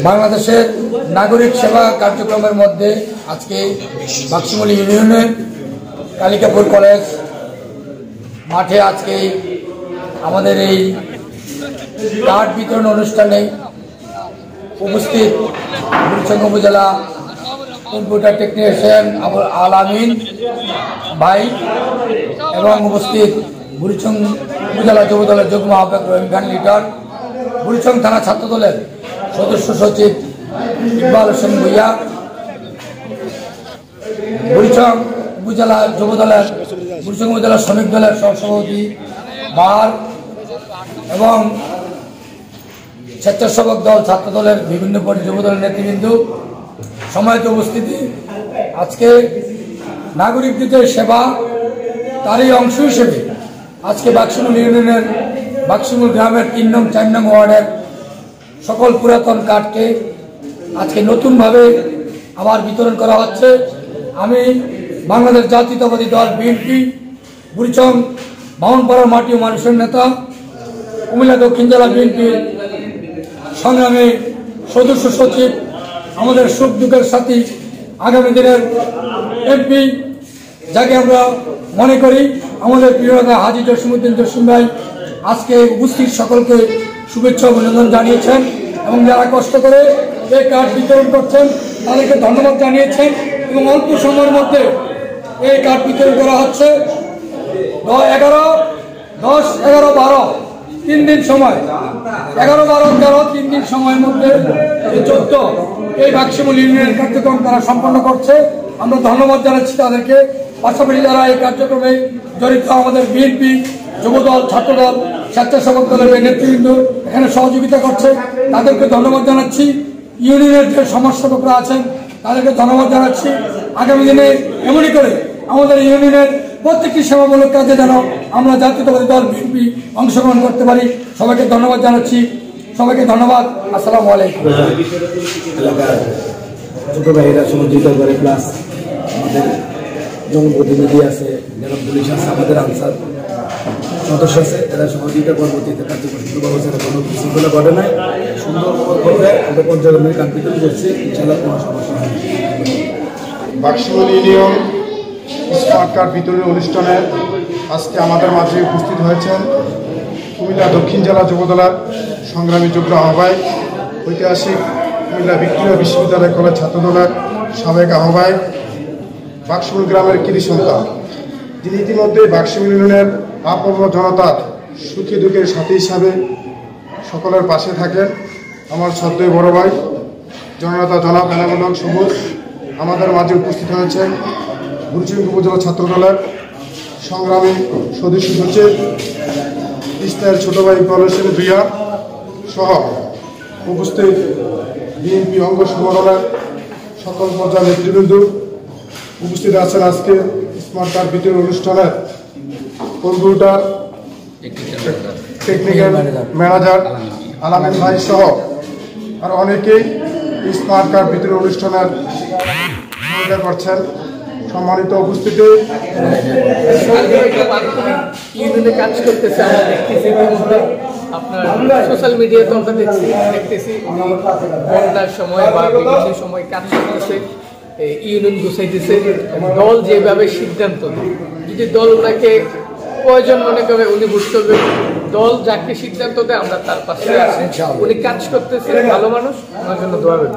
বাংলাদেশের নাগরিক সেবা কার্যক্রমের মধ্যে আজকে বাক্সমুল ইউনিয়নের কালিকাপুর কলেজ মাঠে আজকে আমাদের এই কার্ড বিতরণ অনুষ্ঠানে উপস্থিত বুড়িচং উপজেলা কম্পিউটার টেকনিশিয়ান আল আমিন ভাই এবং উপস্থিত বুড়িচং উপজেলা যুবদলের যুগ্ম আহ্বায়ক রহিম খান লিডার, বুড়িচং থানা ছাত্রদলের সদস্য সচিব ইকবাল হোসেন ভুইয়া, বুড়িচং উপজেলা যুবদলের বুড়িচং উপজেলা শ্রমিক দলের সহসভাপতি বাহার এবং স্বেচ্ছাসেবক দল ছাত্র দলের বিভিন্ন যুবদলের নেতৃবৃন্দ, সম্মানিত উপস্থিতি। আজকে নাগরিকদের সেবা তারই অংশ হিসেবে আজকে বাক্সমুল ইউনিয়নের বাক্সমুল গ্রামের 3 নং 4 নং ওয়ার্ডের সকল পুরাতন কার্ডকে আজকে নতুনভাবে আবার বিতরণ করা হচ্ছে। আমি বাংলাদেশ জাতীয়তাবাদী দল বিএনপি বুড়িচং বামনপাড়ার মাটি ও মানুষের নেতা, কুমিল্লা দক্ষিণ জেলা বিএনপির সংগ্রামী সদস্য সচিব, আমাদের সুখ দুঃখের সাথী, আগামী দিনের এমপি যাকে আমরা মনে করি আমাদের প্রিয় নেতা হাজী জসিমউদ্দিন জসিম ভাই আজকে উপস্থিত সকলকে শুভেচ্ছা অভিনন্দন জানিয়েছেন এবং যারা কষ্ট করে এই কার্ড বিতরণ করছেন তাদেরকে ধন্যবাদ জানিয়েছেন এবং অল্প সময়ের মধ্যে এই কার্ড বিতরণ করা হচ্ছে। 11, 10, 11, 12 3 দিন সময়, 11, 12, 13 3 দিন সময়ের মধ্যে 14 এই বাক্সমুল ইউনিয়নের কার্যক্রম তারা সম্পন্ন করছে। আমরা ধন্যবাদ জানাচ্ছি তাদেরকে। পাশাপাশি যারা এই কার্যক্রমে জড়িত আমাদের বিএনপি যুবদল, ছাত্রদল, স্বেচ্ছাসেবক দলের নেতৃবৃন্দ এখানে সহযোগিতা করছে, তাদেরকে ধন্যবাদ জানাচ্ছি। ইউনিয়নের যে সমাজসেবকরা আছেন তাদেরকে ধন্যবাদ জানাচ্ছি। আগামী দিনে এমনই করে আমাদের ইউনিয়নের প্রত্যেকটি সেবামূলক কাজে যেন আমরা জাতীয়তাবাদী দল বিএনপি অংশগ্রহণ করতে পারি। সবাইকে ধন্যবাদ জানাচ্ছি। সবাইকে ধন্যবাদ। আসসালামু আলাইকুম। এলাকার ছোট ভাইয়েরা সহযোগিতা করে, প্লাস আমাদের জনপ্রতিনিধি আছে, যারা পুলিশ আছে, আমাদের আনসার সদস্য আছে, এরা সহযোগিতা পরবর্তীতে কার্যকর ব্যবস্থা কোনো বিশৃঙ্খলা ঘটে নাই, সুন্দর করে আমরা পর্যালোচনা কার্যকর করছি। ইনশাআল্লাহ কোনো সমস্যা হয়। বাক্সমুল ইউনিয়ন স্মার্ট কার্ড বিতরণ অনুষ্ঠানে আজকে আমাদের মাঝে উপস্থিত হয়েছেন কুমিল্লা দক্ষিণ জেলা যুবদলের সংগ্রামী যুগ্ম আহ্বায়ক, ঐতিহাসিক কুমিল্লা ভিক্টোরিয়া বিশ্ববিদ্যালয় কলেজ ছাত্রদলের সাবেক আহ্বায়ক, বাক্সমুল গ্রামের কৃতি সন্তান, যিনি ইতিমধ্যে বাক্সমুল ইউনিয়নের আপন্ন জনতার সুখী দুঃখের সাথী হিসাবে সকলের পাশে থাকেন আমার শ্রদ্ধেয় বড় ভাই জননেতা জনাব এনামুল সবুজ। আমাদের মাঝে উপস্থিত হয়েছেন বুড়িচং উপজেলা ছাত্রদলের সংগ্রামী সদস্য সচিব ইস্তার ছোট ভাই ইকবাল হোসেন ভুইয়া সহ উপস্থিত বিএনপি অঙ্গ সংগঠনের সকল পর্যায়ের নেতৃবৃন্দ। উপস্থিত আছেন আজকে স্মার্ট কার্ড বিতরণ অনুষ্ঠানের কম্পিউটার টেকনিক্যাল ম্যানেজার আলামিন ভাই সহ আর অনেকেই স্মার্ট কার্ড বিতরণ অনুষ্ঠানের সহযোগিতা করছেন। সম্মানিত উপস্থিতি, ইউনিয়নে কাজ করতেছে, আমরা দেখতেছি আপনার সোশ্যাল মিডিয়াতে আমরা দেখতেছি বন্যার সময় বা বিভিন্ন সময় কাজ করতেছে, ইউনিয়ন গুছাইতেছে। দল যেভাবে সিদ্ধান্ত নেয়, যদি দল ওনাকে প্রয়োজন মনে করে উনি ভোট করবে, দল যাকে সিদ্ধান্ত দেয় আমরা তার পাশে আছি। উনি কাজ করতেছে, ভালো মানুষ, ওনার জন্য দোয়া করবেন।